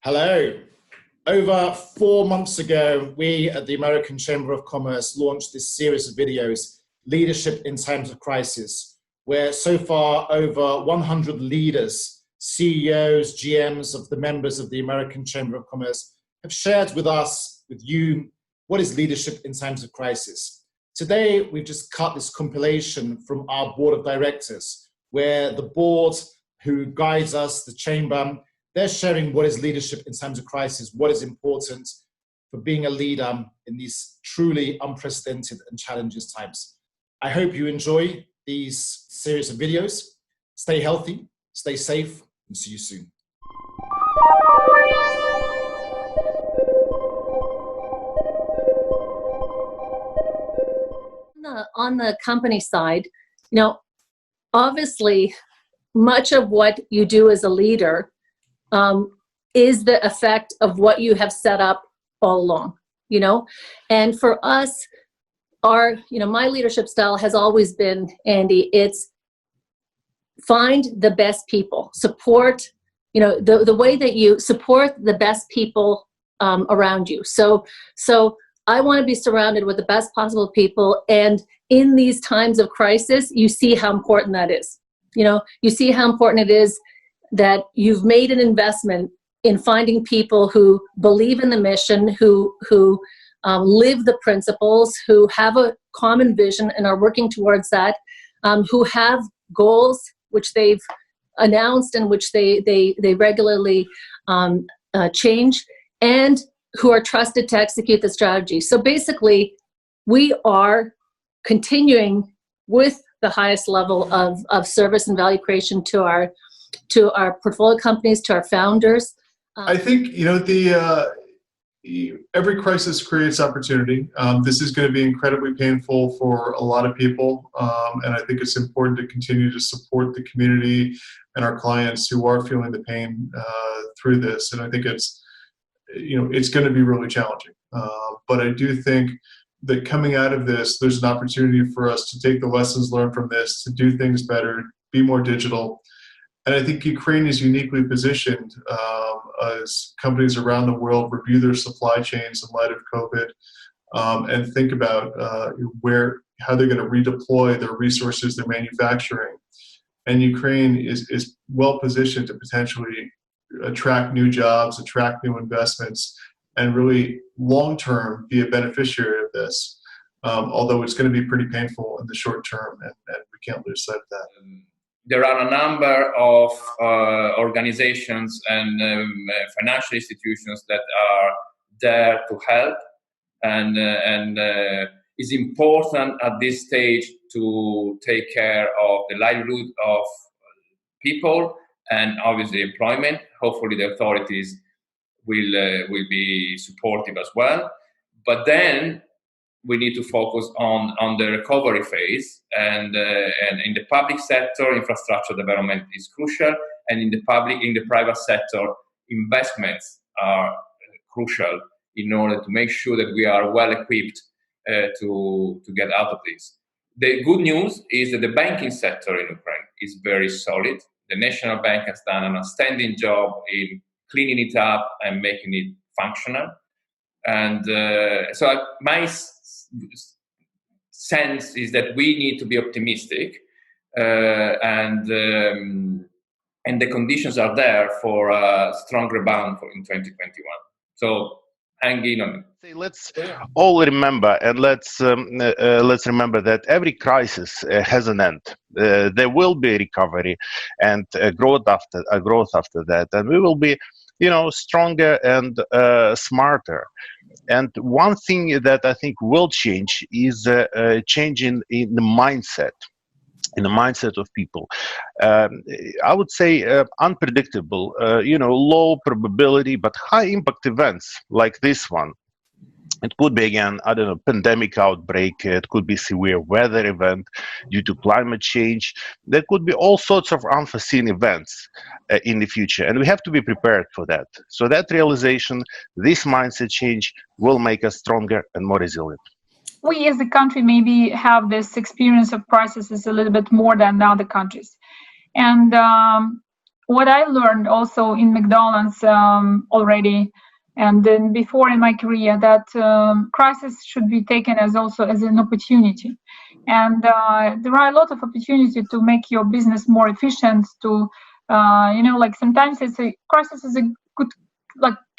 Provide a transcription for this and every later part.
Hello. Over 4 months ago, we at the American Chamber of Commerce launched this series of videos, Leadership in Times of Crisis, where so far over 100 leaders, CEOs, GMs of the members of the American Chamber of Commerce have shared with us, with you, what is leadership in times of crisis. Today, we've just cut this compilation from our board of directors, where the board who guides us, the chamber, they're sharing what is leadership in times of crisis, what is important for being a leader in these truly unprecedented and challenging times. I hope you enjoy these series of videos. Stay healthy, stay safe, and see you soon. On the company side, obviously, much of what you do as a leader is the effect of what you have set up all along, and for us, my leadership style has always been, Andy, it's find the best people, support, the way that you support the best people around you. So I want to be surrounded with the best possible people. And in these times of crisis, you see how important that is. You see how important it is that you've made an investment in finding people who believe in the mission, who live the principles, who have a common vision and are working towards that, who have goals which they've announced and which they regularly change, and who are trusted to execute the strategy. So basically, we are continuing with the highest level of service and value creation to our portfolio companies, to our founders. I think, every crisis creates opportunity. This is going to be incredibly painful for a lot of people. And I think it's important to continue to support the community and our clients who are feeling the pain through this. And I think it's going to be really challenging. But I do think that coming out of this, there's an opportunity for us to take the lessons learned from this, to do things better, be more digital. And I think Ukraine is uniquely positioned as companies around the world review their supply chains in light of COVID and think about how they're going to redeploy their resources, their manufacturing. And Ukraine is well positioned to potentially attract new jobs, attract new investments, and really long-term be a beneficiary of this. Although it's going to be pretty painful in the short term, and we can't lose sight of that. There are a number of organizations and financial institutions that are there to help, and it's important at this stage to take care of the livelihood of people and obviously employment. Hopefully the authorities will be supportive as well. But then we need to focus on the recovery phase, and in the public sector, infrastructure development is crucial, and in the private sector, investments are crucial in order to make sure that we are well equipped to get out of this. The good news is that the banking sector in Ukraine is very solid. The National Bank has done an outstanding job in cleaning it up and making it functional. And so my sense is that we need to be optimistic, and the conditions are there for a strong rebound in 2021. So hang in on it. Let's all remember, and let's remember that every crisis has an end. There will be recovery and growth after that, and we will be, stronger and smarter. And one thing that I think will change is changing in the mindset. In the mindset of people. I would say unpredictable, low probability, but high impact events like this one. It could be, again, pandemic outbreak. It could be severe weather event due to climate change. There could be all sorts of unforeseen events in the future, and we have to be prepared for that. So that realization, this mindset change will make us stronger and more resilient. We as a country maybe have this experience of crisis a little bit more than other countries. And what I learned also in McDonald's already, and then before in my career, that crisis should be taken as also as an opportunity. And there are a lot of opportunities to make your business more efficient. To like sometimes crisis is a good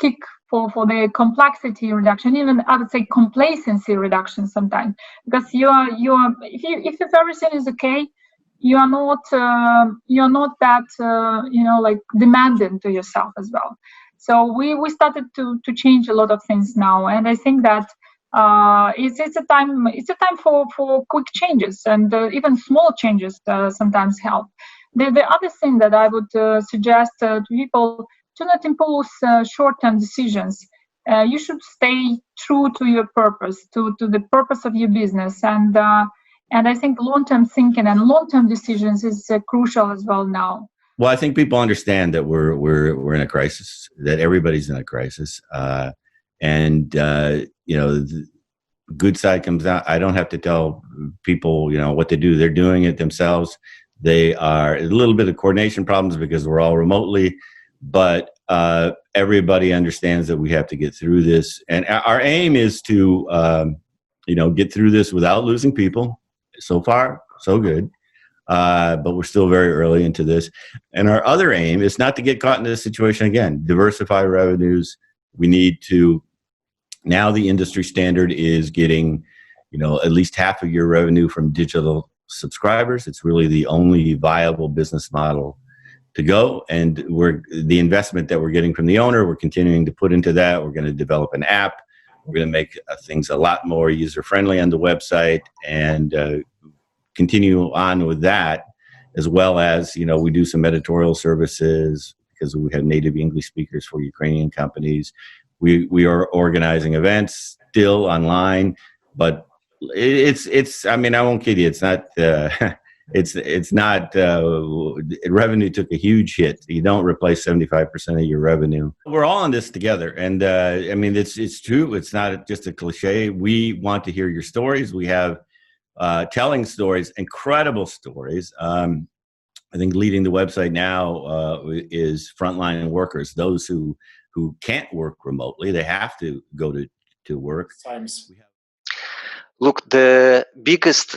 kick for the complexity reduction, even I would say complacency reduction sometimes, because if everything is okay, you're not that demanding to yourself as well. So we started to change a lot of things now, and I think that it's a time for quick changes, and even small changes sometimes help. The other thing that I would suggest to people, to not impose short-term decisions. You should stay true to your purpose, to the purpose of your business, and I think long-term thinking and long-term decisions is crucial as well now. Well, I think people understand that we're in a crisis, that everybody's in a crisis, and the good side comes out. I don't have to tell people, what to do. They're doing it themselves. They are a little bit of coordination problems because we're all remotely, but everybody understands that we have to get through this. And our aim is to, get through this without losing people. So far, so good. But we're still very early into this. And our other aim is not to get caught in this situation again. Diversify revenues. We need to, now the industry standard is getting, at least half of your revenue from digital subscribers. It's really the only viable business model to go. And the investment that we're getting from the owner, we're continuing to put into that. We're going to develop an app. We're going to make things a lot more user-friendly on the website, and continue on with that, as well as, we do some editorial services because we have native English speakers for Ukrainian companies. We are organizing events still online, but it's I mean, I won't kid you, it's not it's not revenue took a huge hit. You don't replace 75% of your revenue. We're all in this together, and I mean, it's true. It's not just a cliche. We want to hear your stories. We have telling stories, incredible stories. I think leading the website now is frontline workers, those who can't work remotely. They have to go to work. Times. Look, the biggest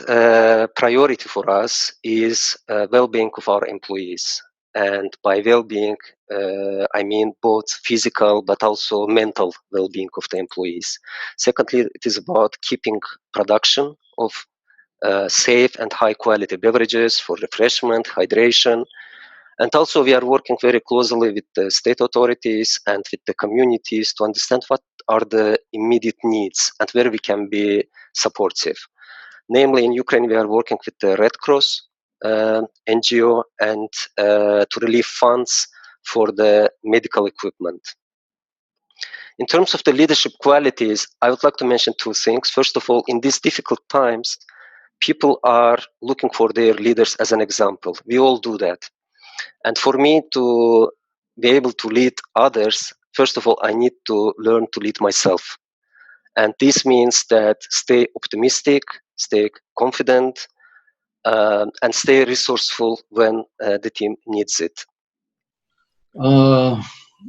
priority for us is well-being of our employees. And by well-being, I mean both physical but also mental well-being of the employees. Secondly, it is about keeping production of safe and high-quality beverages for refreshment, hydration. And also we are working very closely with the state authorities and with the communities to understand what are the immediate needs and where we can be supportive. Namely, in Ukraine, we are working with the Red Cross NGO and to relieve funds for the medical equipment. In terms of the leadership qualities, I would like to mention two things. First of all, in these difficult times, people are looking for their leaders as an example. We all do that. And for me to be able to lead others, first of all, I need to learn to lead myself. And this means that stay optimistic, stay confident, and stay resourceful when the team needs it.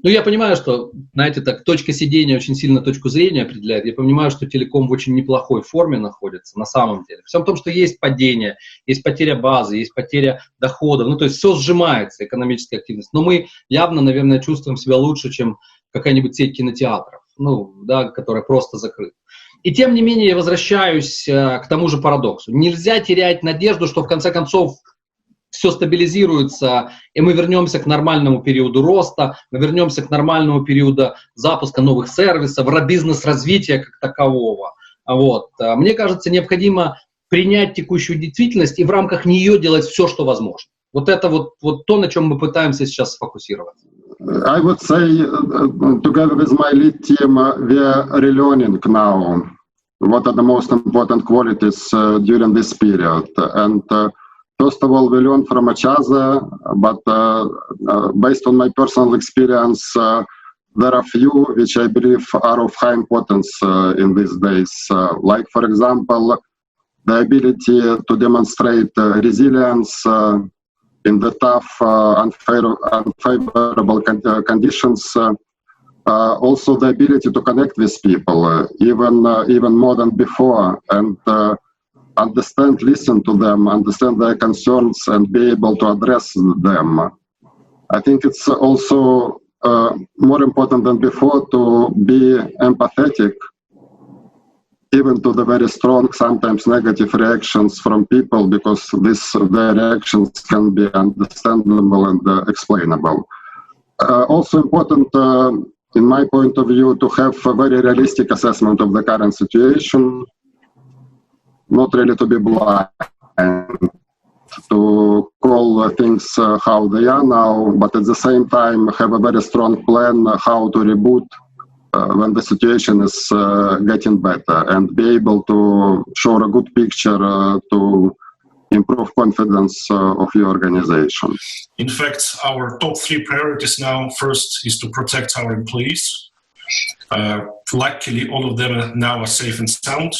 Ну, я понимаю, что, знаете, так, точка сидения очень сильно точку зрения определяет. Я понимаю, что телеком в очень неплохой форме находится на самом деле. Все в том, что есть падение, есть потеря базы, есть потеря доходов. Ну, то есть все сжимается, экономическая активность. Но мы явно, наверное, чувствуем себя лучше, чем какая-нибудь сеть кинотеатров, ну, да, которая просто закрыта. И тем не менее я возвращаюсь к тому же парадоксу. Нельзя терять надежду, что в конце концов все стабилизируется, и мы вернемся к нормальному периоду роста, мы вернемся к нормальному периоду запуска новых сервисов, бизнес-развития как такового. Вот. Мне кажется, необходимо принять текущую действительность и в рамках нее делать все, что возможно. Вот это вот то, на чем мы пытаемся сейчас сфокусироваться. I would say, together with my lead team, we are relearning now what are the most important qualities during this period. And first of all, we learn from each other, but based on my personal experience, there are few which I believe are of high importance in these days. Like, for example, the ability to demonstrate resilience in the tough, unfavorable conditions, also the ability to connect with people, even more than before, and understand, listen to them, understand their concerns, and be able to address them. I think it's also more important than before to be empathetic, even to the very strong, sometimes negative reactions from people, because their reactions can be understandable and explainable. Also important, in my point of view, to have a very realistic assessment of the current situation, not really to be blind, to call things how they are now, but at the same time have a very strong plan how to reboot when the situation is getting better, and be able to show a good picture to improve confidence of your organization. In fact, our top 3 priorities now, first is to protect our employees. Luckily, all of them now are safe and sound.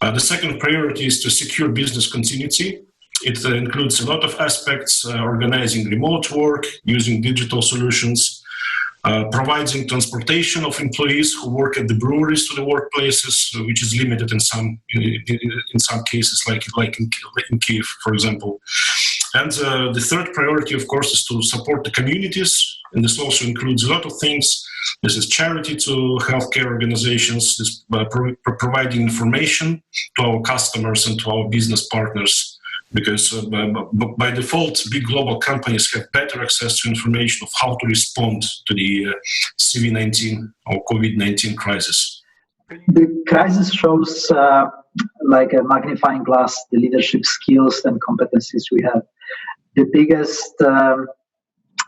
The second priority is to secure business continuity. It includes a lot of aspects, organizing remote work, using digital solutions, providing transportation of employees who work at the breweries to the workplaces, which is limited in some cases, like in Kiev, for example. And the third priority, of course, is to support the communities, and this also includes a lot of things. This is charity to healthcare organizations, this providing information to our customers and to our business partners, because by default, big global companies have better access to information of how to respond to the CV-19 or COVID-19 crisis. The crisis shows, like a magnifying glass, the leadership skills and competencies we have. The biggest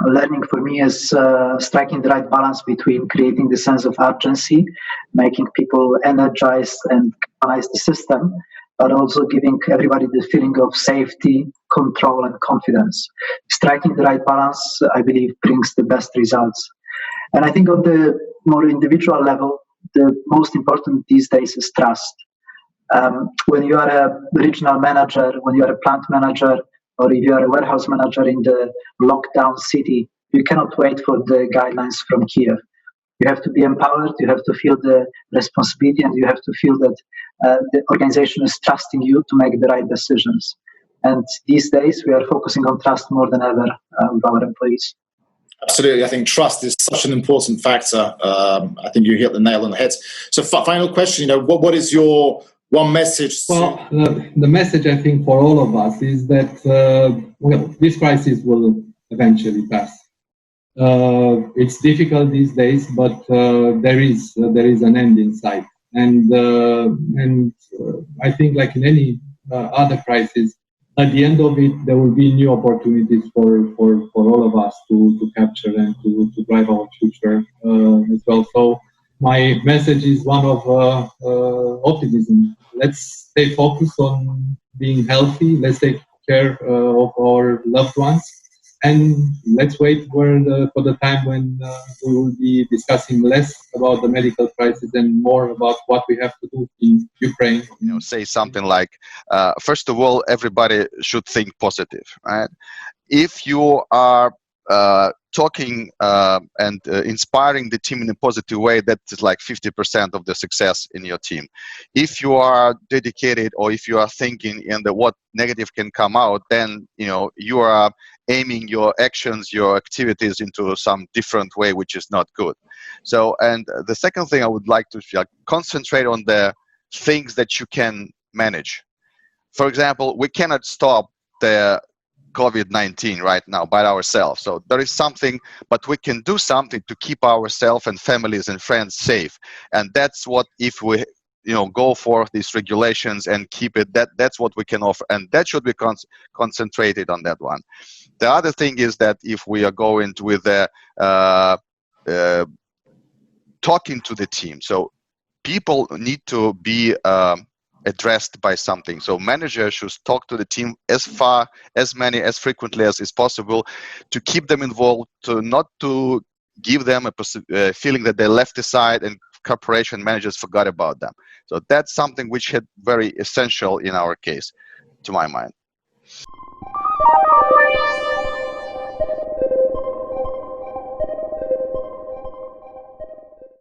learning for me is striking the right balance between creating the sense of urgency, making people energized and galvanize the system, but also giving everybody the feeling of safety, control, and confidence. Striking the right balance, I believe, brings the best results. And I think on the more individual level, the most important these days is trust. When you are a regional manager, when you are a plant manager, or if you are a warehouse manager in the lockdown city, you cannot wait for the guidelines from Kiev. You have to be empowered, you have to feel the responsibility, and you have to feel that the organization is trusting you to make the right decisions. And these days, we are focusing on trust more than ever with our employees. Absolutely. I think trust is such an important factor. I think you hit the nail on the head. So final question, what is your one message? Well, the message, I think, for all of us is that this crisis will eventually pass. It's difficult these days, but there is an end in sight. And I think, like in any other crisis, at the end of it, there will be new opportunities for all of us to capture and to drive our future as well. So my message is one of optimism. Let's stay focused on being healthy. Let's take care of our loved ones. And let's wait for the time when we will be discussing less about the medical crisis and more about what we have to do in Ukraine. Say something like, first of all, everybody should think positive, right? If you are talking and inspiring the team in a positive way, that's like 50% of the success in your team. If you are dedicated, or if you are thinking in what negative can come out, then you are aiming your actions, your activities into some different way, which is not good. So, and the second thing I would like to concentrate on the things that you can manage. For example, we cannot stop the COVID-19 right now by ourselves. So there is something, but we can do something to keep ourselves and families and friends safe. And that's what, if we go for these regulations and keep it, that's what we can offer. And that should be concentrated on that one. The other thing is that if we are going with talking to the team, so people need to be addressed by something. So managers should talk to the team as frequently as is possible, to keep them involved, to not to give them a feeling that they left aside and corporation managers forgot about them. So that's something which is very essential in our case, to my mind.